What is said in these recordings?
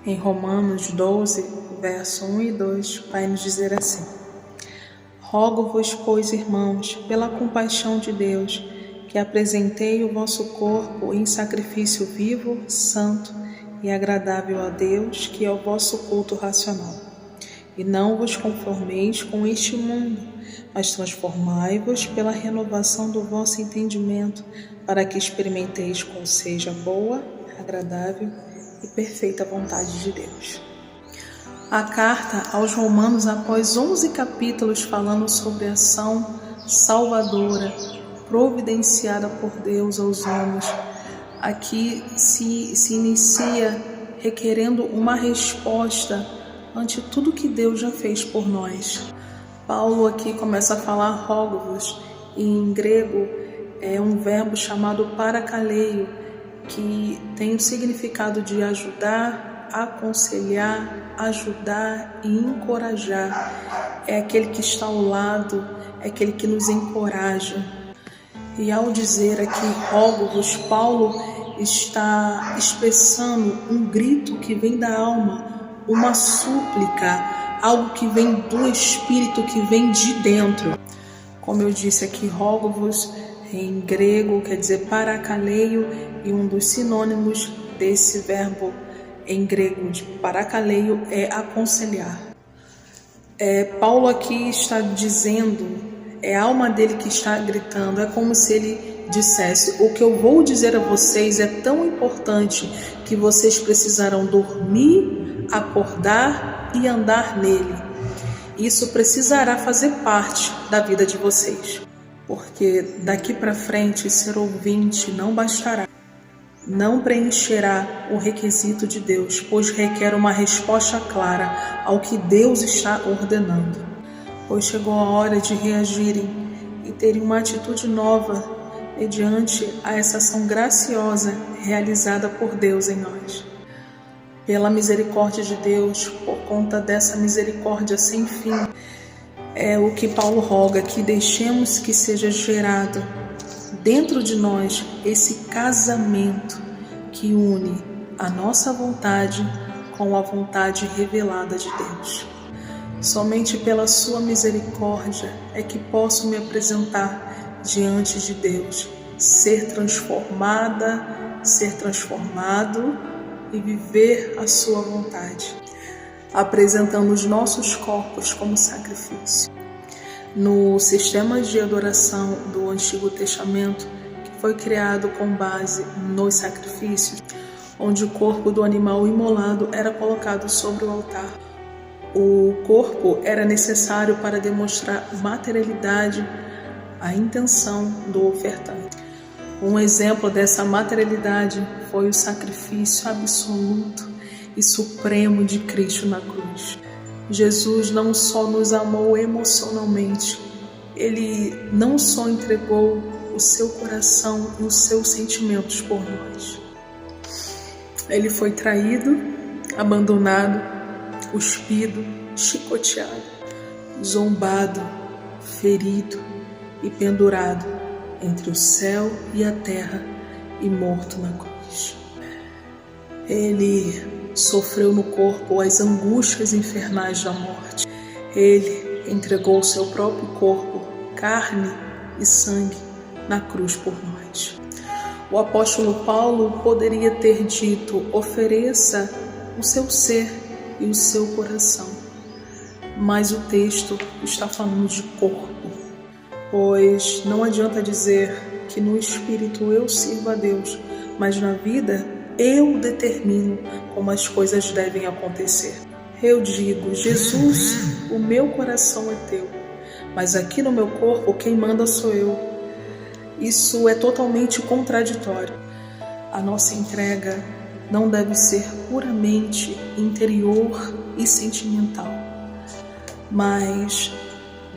Em Romanos 12, verso 1 e 2, vai nos dizer assim: Rogo-vos, pois, irmãos, pela compaixão de Deus, que apresentei o vosso corpo em sacrifício vivo, santo e agradável a Deus, que é o vosso culto racional. E não vos conformeis com este mundo, mas transformai-vos pela renovação do vosso entendimento, para que experimenteis qual seja a boa, agradável e perfeita vontade de Deus. A carta aos Romanos, após 11 capítulos falando sobre a ação salvadora, providenciada por Deus aos homens, aqui se inicia requerendo uma resposta ante tudo que Deus já fez por nós. Paulo aqui começa a falar rogo-vos, e em grego é um verbo chamado parakaleio, que tem o significado de ajudar, aconselhar, ajudar e encorajar. É aquele que está ao lado, é aquele que nos encoraja. E ao dizer aqui rogo-vos, Paulo está expressando um grito que vem da alma, uma súplica, algo que vem do Espírito, que vem de dentro. Como eu disse aqui, rogo-vos em grego quer dizer parakaleio, e um dos sinônimos desse verbo em grego de parakaleio é aconselhar. Paulo aqui está dizendo, é a alma dele que está gritando, é como se ele dissesse: o que eu vou dizer a vocês é tão importante que vocês precisarão dormir, acordar e andar nele. Isso precisará fazer parte da vida de vocês, porque daqui para frente ser ouvinte não bastará, não preencherá o requisito de Deus, pois requer uma resposta clara ao que Deus está ordenando. Pois chegou a hora de reagirem e terem uma atitude nova mediante a essa ação graciosa realizada por Deus em nós. Pela misericórdia de Deus, por conta dessa misericórdia sem fim, é o que Paulo roga, que deixemos que seja gerado dentro de nós esse casamento que une a nossa vontade com a vontade revelada de Deus. Somente pela sua misericórdia é que posso me apresentar diante de Deus, ser transformada, ser transformado e viver a sua vontade, apresentando os nossos corpos como sacrifício. No sistema de adoração do Antigo Testamento, que foi criado com base nos sacrifícios, onde o corpo do animal imolado era colocado sobre o altar. O corpo era necessário para demonstrar materialidade, a intenção do ofertante. Um exemplo dessa materialidade foi o sacrifício absoluto e supremo de Cristo na cruz. Jesus não só nos amou emocionalmente, Ele não só entregou o seu coração e os seus sentimentos por nós. Ele foi traído, abandonado, cuspido, chicoteado, zombado, ferido e pendurado entre o céu e a terra e morto na cruz. Ele sofreu no corpo as angústias infernais da morte. Ele entregou o seu próprio corpo, carne e sangue, na cruz por nós. O apóstolo Paulo poderia ter dito: ofereça o seu ser e o seu coração. Mas o texto está falando de corpo, pois não adianta dizer que no espírito eu sirvo a Deus, mas na vida eu determino como as coisas devem acontecer. Eu digo: Jesus, o meu coração é teu, mas aqui no meu corpo quem manda sou eu. Isso é totalmente contraditório. A nossa entrega não deve ser puramente interior e sentimental, mas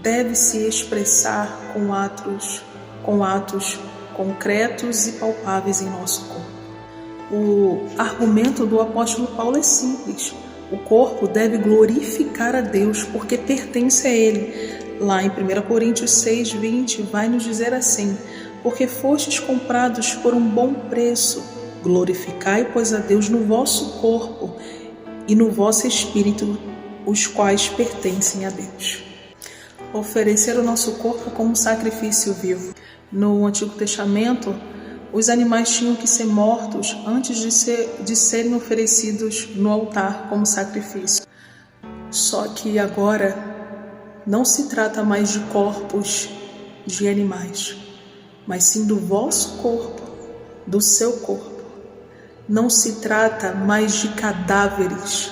deve se expressar com atos concretos e palpáveis em nosso corpo. O argumento do apóstolo Paulo é simples: o corpo deve glorificar a Deus porque pertence a Ele. Lá em 1 Coríntios 6:20 vai nos dizer assim: porque fostes comprados por um bom preço, glorificai, pois, a Deus no vosso corpo e no vosso espírito, os quais pertencem a Deus. Oferecer o nosso corpo como sacrifício vivo. No Antigo Testamento, os animais tinham que ser mortos antes de serem oferecidos no altar como sacrifício. Só que agora não se trata mais de corpos de animais, mas sim do vosso corpo, do seu corpo. Não se trata mais de cadáveres,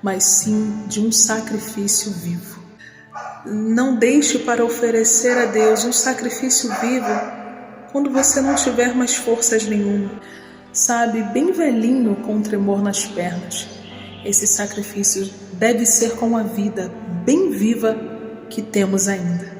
mas sim de um sacrifício vivo. Não deixe para oferecer a Deus um sacrifício vivo quando você não tiver mais forças nenhuma. Sabe, bem velhinho com tremor nas pernas. Esse sacrifício deve ser com a vida bem viva que temos ainda.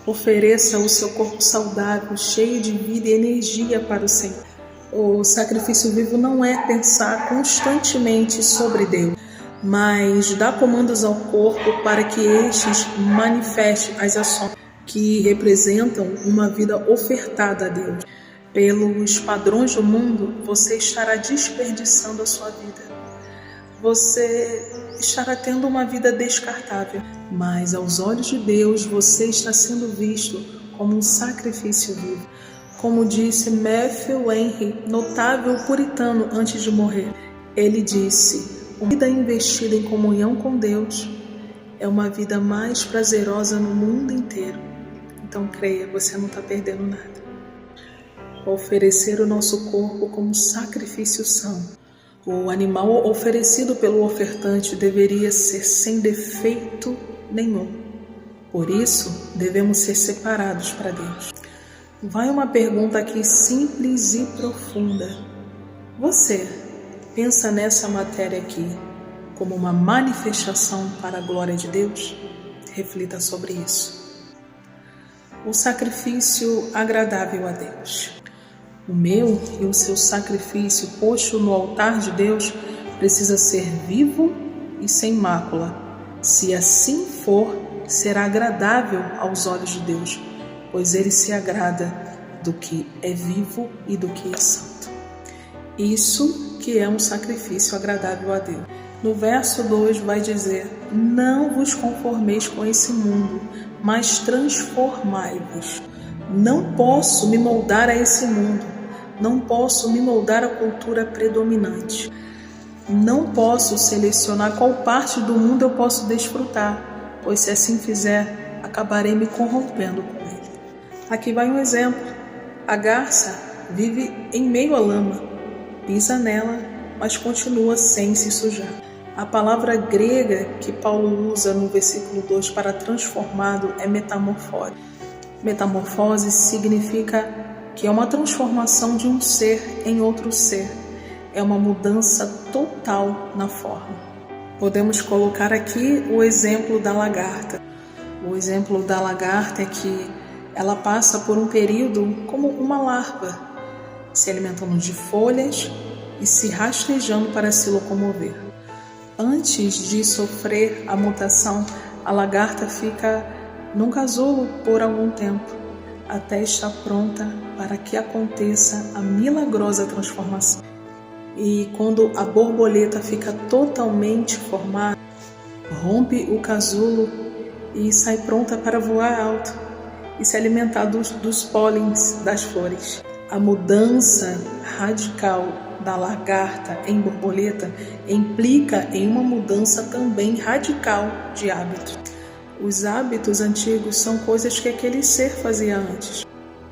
Ofereça o seu corpo saudável, cheio de vida e energia para o Senhor. O sacrifício vivo não é pensar constantemente sobre Deus, mas dar comandos ao corpo para que estes manifestem as ações que representam uma vida ofertada a Deus. Pelos padrões do mundo, você estará desperdiçando a sua vida. Você estará tendo uma vida descartável, mas aos olhos de Deus você está sendo visto como um sacrifício vivo. Como disse Matthew Henry, notável puritano antes de morrer, ele disse: uma vida investida em comunhão com Deus é uma vida mais prazerosa no mundo inteiro. Então creia, você não está perdendo nada. Oferecer o nosso corpo como sacrifício santo. O animal oferecido pelo ofertante deveria ser sem defeito nenhum. Por isso, devemos ser separados para Deus. Vai uma pergunta aqui simples e profunda. Você pensa nessa matéria aqui como uma manifestação para a glória de Deus? Reflita sobre isso. O sacrifício agradável a Deus. O meu e o seu sacrifício posto no altar de Deus precisa ser vivo e sem mácula. Se assim for, será agradável aos olhos de Deus, pois Ele se agrada do que é vivo e do que é santo. Isso que é um sacrifício agradável a Deus. No verso 2 vai dizer: não vos conformeis com esse mundo, mas transformai-vos. Não posso me moldar a esse mundo, não posso me moldar à cultura predominante. Não posso selecionar qual parte do mundo eu posso desfrutar, pois se assim fizer, acabarei me corrompendo com ele. Aqui vai um exemplo. A garça vive em meio à lama, pisa nela, mas continua sem se sujar. A palavra grega que Paulo usa no versículo 2 para transformado é metamorfose. Metamorfose significa que é uma transformação de um ser em outro ser. É uma mudança total na forma. Podemos colocar aqui o exemplo da lagarta. O exemplo da lagarta é que ela passa por um período como uma larva, se alimentando de folhas e se rastejando para se locomover. Antes de sofrer a mutação, a lagarta fica num casulo por algum tempo, até estar pronta para que aconteça a milagrosa transformação. E quando a borboleta fica totalmente formada, rompe o casulo e sai pronta para voar alto e se alimentar dos pólens das flores. A mudança radical da lagarta em borboleta implica em uma mudança também radical de hábitos. Os hábitos antigos são coisas que aquele ser fazia antes.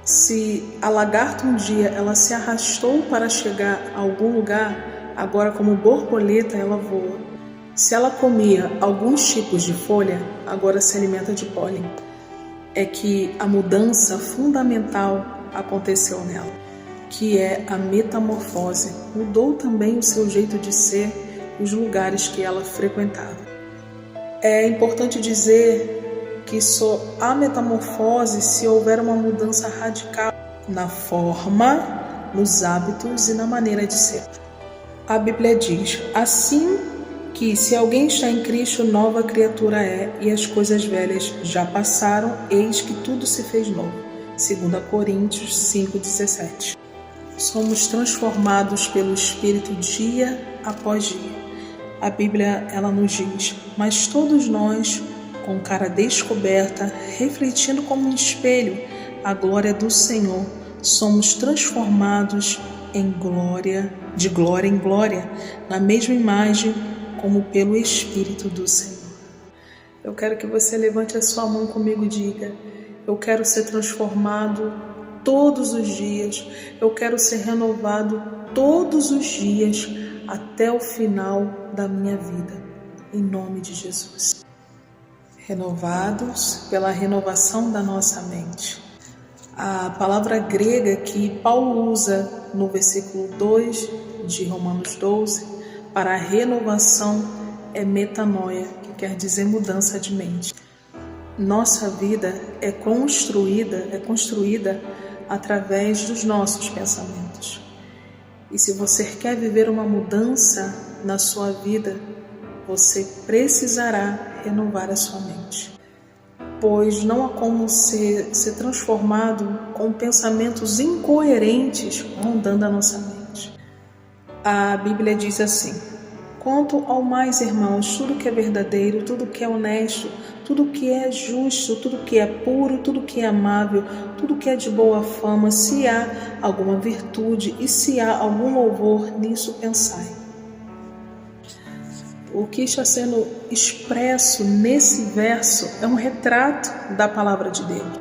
Se a lagarta um dia ela se arrastou para chegar a algum lugar, agora como borboleta ela voa. Se ela comia alguns tipos de folha, agora se alimenta de pólen. É que a mudança fundamental aconteceu nela, que é a metamorfose. Mudou também o seu jeito de ser, os lugares que ela frequentava. É importante dizer que só há metamorfose se houver uma mudança radical na forma, nos hábitos e na maneira de ser. A Bíblia diz: assim que se alguém está em Cristo, nova criatura é, e as coisas velhas já passaram, eis que tudo se fez novo. 2 Coríntios 5,17. Somos transformados pelo Espírito dia após dia. a Bíblia ela nos diz: mas todos nós, com cara descoberta, refletindo como um espelho a glória do Senhor, somos transformados de glória em glória, na mesma imagem como pelo Espírito do Senhor. Eu quero que você levante a sua mão comigo e diga: eu quero ser transformado todos os dias, eu quero ser renovado todos os dias até o final da minha vida, em nome de Jesus. Renovados pela renovação da nossa mente. A palavra grega que Paulo usa no versículo 2 de Romanos 12 para a renovação é metanoia, que quer dizer mudança de mente. Nossa vida é construída através dos nossos pensamentos. E se você quer viver uma mudança na sua vida, você precisará renovar a sua mente. Pois não há como ser transformado com pensamentos incoerentes rondando a nossa mente. A Bíblia diz assim: quanto ao mais, irmãos, tudo que é verdadeiro, tudo que é honesto, tudo que é justo, tudo que é puro, tudo que é amável, tudo que é de boa fama, se há alguma virtude e se há algum louvor, nisso pensai. O que está sendo expresso nesse verso é um retrato da palavra de Deus.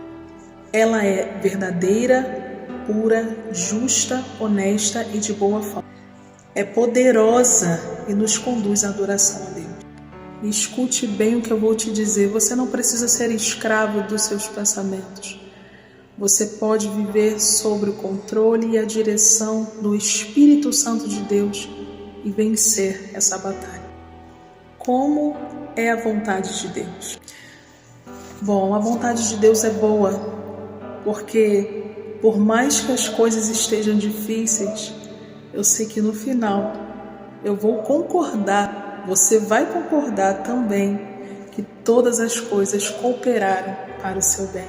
Ela é verdadeira, pura, justa, honesta e de boa fama. É poderosa e nos conduz à adoração a Deus. E escute bem o que eu vou te dizer. Você não precisa ser escravo dos seus pensamentos. Você pode viver sob o controle e a direção do Espírito Santo de Deus e vencer essa batalha. Como é a vontade de Deus? Bom, a vontade de Deus é boa, porque por mais que as coisas estejam difíceis, eu sei que no final eu vou concordar, você vai concordar também que todas as coisas cooperaram para o seu bem.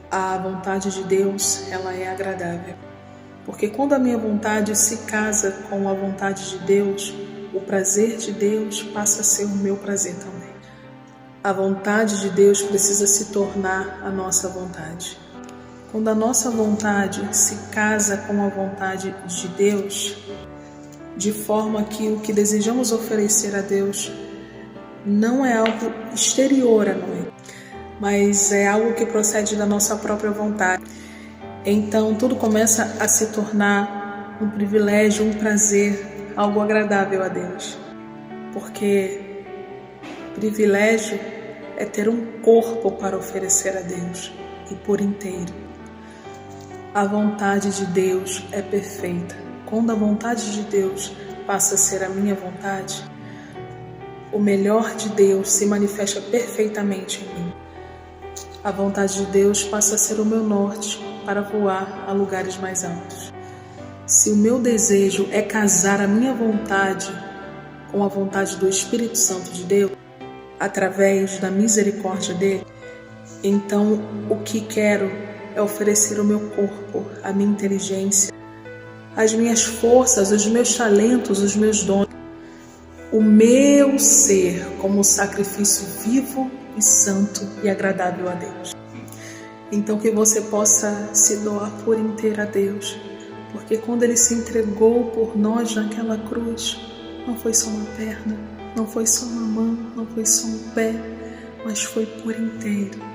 A vontade de Deus, ela é agradável, porque quando a minha vontade se casa com a vontade de Deus, o prazer de Deus passa a ser o meu prazer também. A vontade de Deus precisa se tornar a nossa vontade. Quando a nossa vontade se casa com a vontade de Deus, de forma que o que desejamos oferecer a Deus não é algo exterior a nós, mas é algo que procede da nossa própria vontade. Então tudo começa a se tornar um privilégio, um prazer, algo agradável a Deus. Porque privilégio é ter um corpo para oferecer a Deus e por inteiro. A vontade de Deus é perfeita. Quando a vontade de Deus passa a ser a minha vontade, o melhor de Deus se manifesta perfeitamente em mim. A vontade de Deus passa a ser o meu norte para voar a lugares mais altos. Se o meu desejo é casar a minha vontade com a vontade do Espírito Santo de Deus, através da misericórdia dele, então o que quero é oferecer o meu corpo, a minha inteligência, as minhas forças, os meus talentos, os meus dons, o meu ser como sacrifício vivo e santo e agradável a Deus. Então que você possa se doar por inteiro a Deus, porque quando Ele se entregou por nós naquela cruz, não foi só uma perna, não foi só uma mão, não foi só um pé, mas foi por inteiro.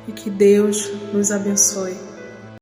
E que Deus nos abençoe.